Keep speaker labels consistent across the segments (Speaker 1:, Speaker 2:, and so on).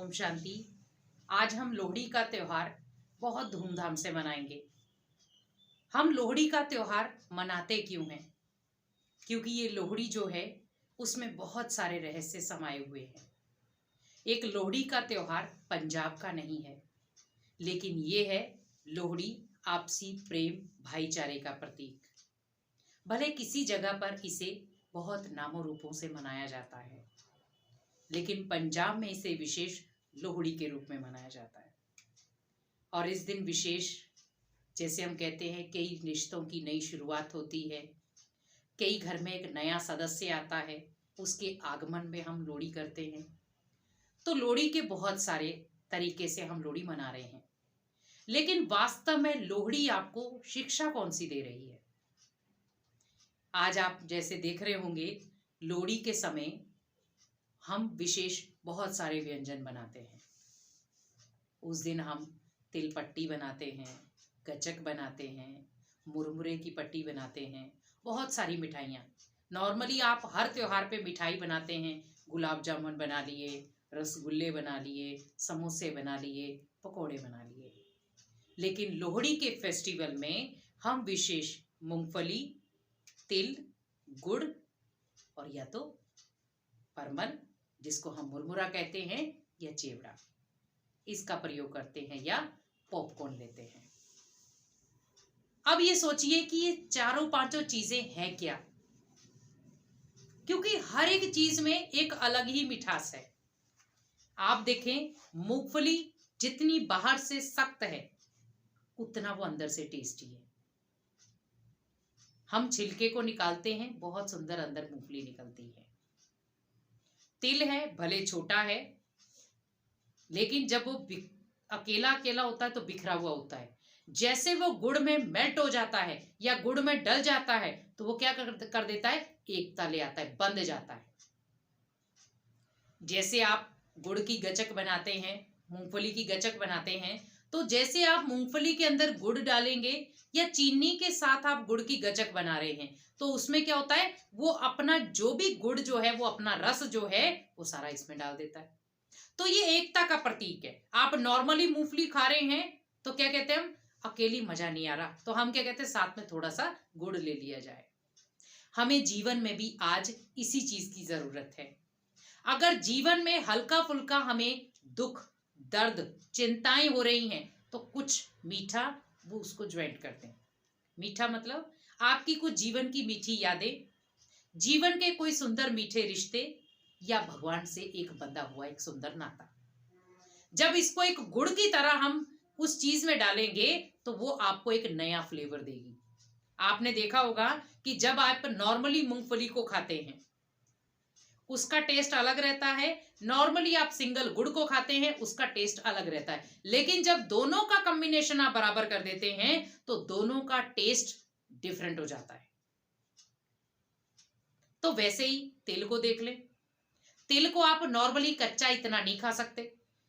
Speaker 1: ओम शांति। आज हम लोहड़ी का त्योहार बहुत धूमधाम से मनाएंगे। हम लोहड़ी का त्योहार मनाते क्यों हैं? क्योंकि ये लोहड़ी जो है उसमें बहुत सारे रहस्य समाये हुए हैं। एक लोहड़ी का त्योहार पंजाब का नहीं है, लेकिन ये है लोहड़ी आपसी प्रेम भाईचारे का प्रतीक। भले किसी जगह पर इसे बहुत नामों रूपों से मनाया जाता है, लेकिन पंजाब में इसे विशेष लोहड़ी के रूप में मनाया जाता है। और इस दिन विशेष, जैसे हम कहते हैं, कई रिश्तों की नई शुरुआत होती है, कई घर में एक नया सदस्य आता है, उसके आगमन में हम लोहड़ी करते हैं। तो लोहड़ी के बहुत सारे तरीके से हम लोहड़ी मना रहे हैं, लेकिन वास्तव में लोहड़ी आपको शिक्षा कौन सी दे रही है? आज आप जैसे देख रहे होंगे, लोहड़ी के समय हम विशेष बहुत सारे व्यंजन बनाते हैं। उस दिन हम तिल पट्टी बनाते हैं, गचक बनाते हैं, मुरमुरे की पट्टी बनाते हैं, बहुत सारी मिठाइयाँ। नॉर्मली आप हर त्योहार पे मिठाई बनाते हैं, गुलाब जामुन बना लिए, रसगुल्ले बना लिए, समोसे बना लिए, पकोड़े बना लिए। लेकिन लोहड़ी के फेस्टिवल में हम विशेष मूंगफली, तिल, गुड़ और या तो परमल, जिसको हम मुरमुरा कहते हैं, या चिवड़ा, इसका प्रयोग करते हैं या पॉपकॉर्न लेते हैं। अब ये सोचिए कि ये चारों पांचों चीजें हैं क्या? क्योंकि हर एक चीज में एक अलग ही मिठास है। आप देखें, मूंगफली जितनी बाहर से सख्त है, उतना वो अंदर से टेस्टी है। हम छिलके को निकालते हैं, बहुत सुंदर अंदर मूंगफली निकलती है। तिल है, भले छोटा है, लेकिन जब वो अकेला अकेला होता है तो बिखरा हुआ होता है। जैसे वो गुड़ में मेल्ट हो जाता है या गुड़ में डल जाता है, तो वो क्या कर देता है? एकता ले आता है, बंध जाता है। जैसे आप गुड़ की गचक बनाते हैं, मूंगफली की गचक बनाते हैं, तो जैसे आप मूंगफली के अंदर गुड़ डालेंगे या चीनी के साथ आप गुड़ की गचक बना रहे हैं, तो उसमें क्या होता है? वो अपना जो भी गुड़ जो है, वो अपना रस जो है, वो सारा इसमें डाल देता है। तो ये एकता का प्रतीक है। आप नॉर्मली मूंगफली खा रहे हैं तो क्या कहते हैं हम? अकेली मजा नहीं आ रहा, तो हम क्या कहते हैं? साथ में थोड़ा सा गुड़ ले लिया जाए। हमें जीवन में भी आज इसी चीज की जरूरत है। अगर जीवन में हल्का फुल्का हमें दुख, दर्द, चिंताएं हो रही हैं, तो कुछ मीठा वो उसको ज्वाइन करते हैं। मीठा मतलब आपकी कुछ जीवन की मीठी यादें, जीवन के कोई सुंदर मीठे रिश्ते, या भगवान से एक बंधा हुआ एक सुंदर नाता। जब इसको एक गुड़ की तरह हम उस चीज में डालेंगे, तो वो आपको एक नया फ्लेवर देगी। आपने देखा होगा कि जब आप नॉर्मली मूंगफली को खाते हैं, उसका टेस्ट अलग रहता है। नॉर्मली आप सिंगल गुड़ को खाते हैं, उसका टेस्ट अलग रहता है। लेकिन जब दोनों का कॉम्बिनेशन आप बराबर कर देते हैं, तो दोनों का टेस्ट डिफरेंट हो जाता है। तो वैसे ही तिल को देख लें। तिल को आप नॉर्मली कच्चा इतना नहीं खा सकते,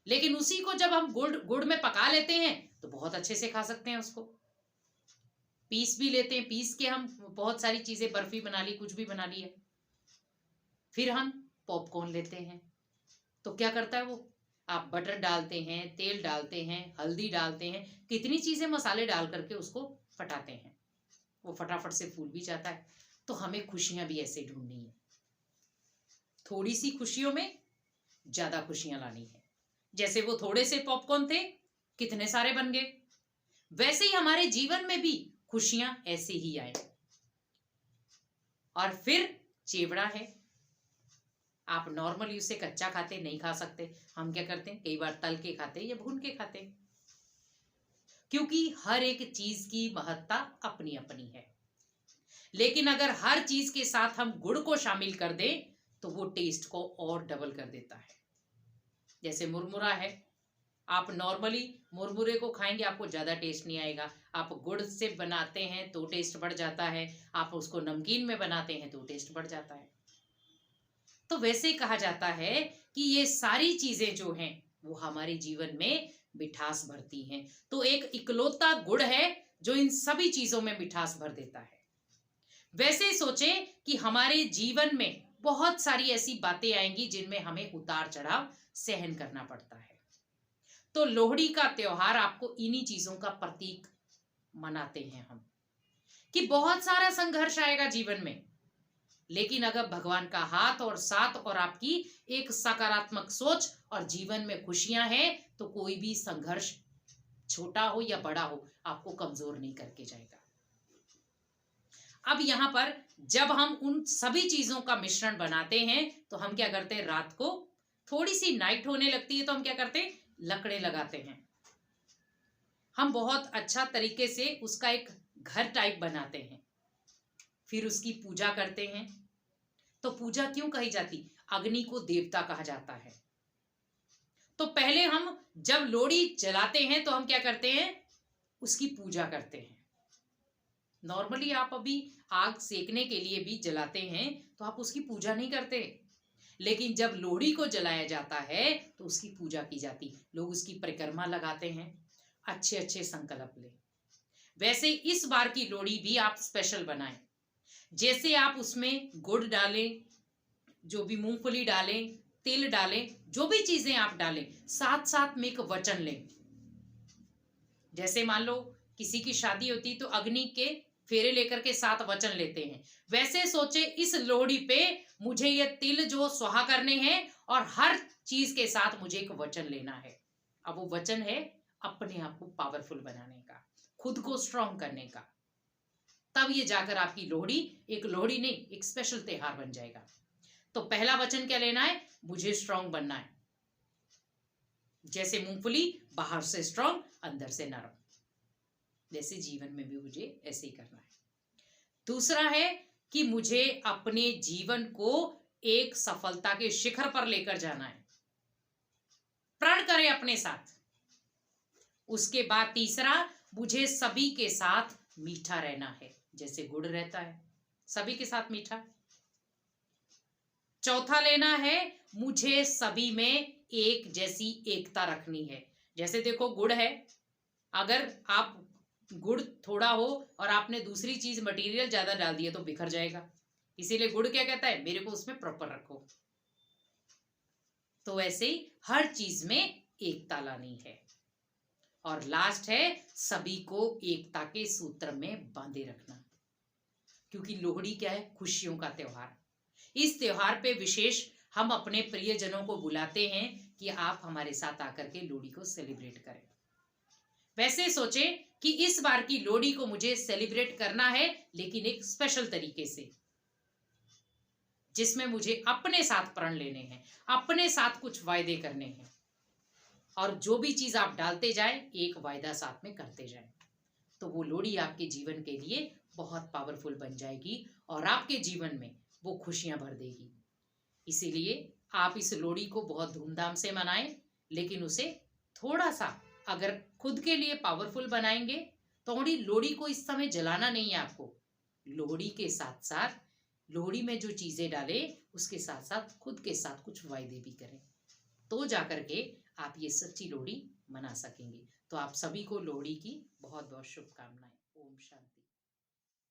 Speaker 1: लेकिन उसी को जब हम गुड़ में पका लेते हैं, तो बहुत अच्छे से खा सकते हैं। उसको पीस भी लेते हैं, पीस के हम बहुत सारी चीजें, बर्फी बना ली, कुछ भी बना लिया। फिर हम पॉपकॉर्न लेते हैं, तो क्या करता है वो? आप बटर डालते हैं, तेल डालते हैं, हल्दी डालते हैं, कितनी चीजें मसाले डाल करके उसको फटाते हैं। वो फटाफट से फूल भी जाता है। तो हमें खुशियां भी ऐसे ढूंढनी है। थोड़ी सी खुशियों में ज्यादा खुशियां लानी है। जैसे वो थोड़े से पॉपकॉर्न थे, कितने सारे बन गए। वैसे ही हमारे जीवन में भी खुशियां ऐसे ही आए। और फिर चिवड़ा है। आप नॉर्मली उसे कच्चा खाते नहीं खा सकते। हम क्या करते हैं? कई बार तल के खाते हैं या भून के खाते हैं, क्योंकि हर एक चीज की महत्ता अपनी अपनी है। लेकिन अगर हर चीज के साथ हम गुड़ को शामिल कर दें, तो वो टेस्ट को और डबल कर देता है। जैसे मुरमुरा है, आप नॉर्मली मुरमुरे को खाएंगे, आपको ज्यादा टेस्ट नहीं आएगा। आप गुड़ से बनाते हैं तो टेस्ट बढ़ जाता है, आप उसको नमकीन में बनाते हैं तो टेस्ट बढ़ जाता है। तो वैसे ही कहा जाता है कि ये सारी चीजें जो हैं, वो हमारे जीवन में मिठास भरती हैं। तो एक इकलौता गुड़ है जो इन सभी चीजों में मिठास भर देता है। वैसे ही सोचें कि हमारे जीवन में बहुत सारी ऐसी बातें आएंगी जिनमें हमें उतार चढ़ाव सहन करना पड़ता है। तो लोहड़ी का त्योहार आपको इन्हीं चीजों का प्रतीक मनाते हैं हम, कि बहुत सारा संघर्ष आएगा जीवन में, लेकिन अगर भगवान का हाथ और साथ और आपकी एक सकारात्मक सोच और जीवन में खुशियां हैं, तो कोई भी संघर्ष छोटा हो या बड़ा हो आपको कमजोर नहीं करके जाएगा। अब यहाँ पर जब हम उन सभी चीजों का मिश्रण बनाते हैं तो हम क्या करते हैं, रात को थोड़ी सी नाइट होने लगती है तो हम क्या करते हैं, लकड़े लगाते हैं। हम बहुत अच्छा तरीके से उसका एक घर टाइप बनाते हैं, फिर उसकी पूजा करते हैं। तो पूजा क्यों कही जाती, अग्नि को देवता कहा जाता है। तो पहले हम जब लोहड़ी जलाते हैं तो हम क्या करते हैं, उसकी पूजा करते हैं। नॉर्मली आप अभी आग सेकने के लिए भी जलाते हैं तो आप उसकी पूजा नहीं करते, लेकिन जब लोहड़ी को जलाया जाता है तो उसकी पूजा की जाती, लोग उसकी परिक्रमा लगाते हैं, अच्छे अच्छे संकल्प ले। वैसे इस बार की लोहड़ी भी आप स्पेशल बनाएं, जैसे आप उसमें गुड़ डालें, जो भी मूंगफली डालें, तिल डालें, जो भी चीजें आप डालें, साथ साथ में एक वचन लें। जैसे मान लो किसी की शादी होती तो अग्नि के फेरे लेकर के 7 वचन लेते हैं, वैसे सोचे इस लोहड़ी पे मुझे ये तिल जो स्वाहा करने हैं और हर चीज के साथ मुझे एक वचन लेना है। अब वो वचन है अपने आप को पावरफुल बनाने का, खुद को स्ट्रांग करने का। तब ये जाकर आपकी लोहड़ी एक लोहड़ी नहीं, एक स्पेशल त्योहार बन जाएगा। तो पहला वचन क्या लेना है, मुझे स्ट्रांग बनना है। जैसे मूंगफली बाहर से स्ट्रांग अंदर से नरम, जैसे जीवन में भी मुझे ऐसे ही करना है। दूसरा है कि मुझे अपने जीवन को एक सफलता के शिखर पर लेकर जाना है, प्रण करें अपने साथ। उसके बाद तीसरा, मुझे सभी के साथ मीठा रहना है, जैसे गुड़ रहता है सभी के साथ मीठा। चौथा लेना है, मुझे सभी में एक जैसी एकता रखनी है। जैसे देखो गुड़ है, अगर आप गुड़ थोड़ा हो और आपने दूसरी चीज मटेरियल ज्यादा डाल दिया तो बिखर जाएगा, इसीलिए गुड़ क्या कहता है, मेरे को उसमें प्रॉपर रखो। तो ऐसे ही हर चीज में एकता लानी है। और लास्ट है, सभी को एकता के सूत्र में बांधे रखना, क्योंकि लोहड़ी क्या है, खुशियों का त्योहार। इस त्योहार पे विशेष हम अपने प्रियजनों को बुलाते हैं कि आप हमारे साथ आकर के लोहड़ी को सेलिब्रेट करें। वैसे सोचे कि इस बार की लोहड़ी को मुझे सेलिब्रेट करना है, लेकिन एक स्पेशल तरीके से, जिसमें मुझे अपने साथ प्रण लेने हैं, अपने साथ कुछ वायदे करने हैं, और जो भी चीज आप डालते जाएं एक वायदा साथ में करते जाएं, तो वो लोहड़ी आपके जीवन के लिए बहुत पावरफुल बन जाएगी और आपके जीवन में वो खुशियां भर देगी। इसीलिए आप इस लोहड़ी को बहुत धूमधाम से मनाएं, लेकिन उसे थोड़ा सा अगर खुद के लिए पावरफुल बनाएंगे, थोड़ी लोहड़ी को इस समय जलाना नहीं है आपको, लोहड़ी के साथ साथ लोहड़ी में जो चीजें डालें उसके साथ साथ खुद के साथ कुछ वायदे भी करें, तो जाकर के आप ये सच्ची लोहड़ी मना सकेंगे। तो आप सभी को लोहड़ी की बहुत बहुत शुभकामनाएं। ओम शांति।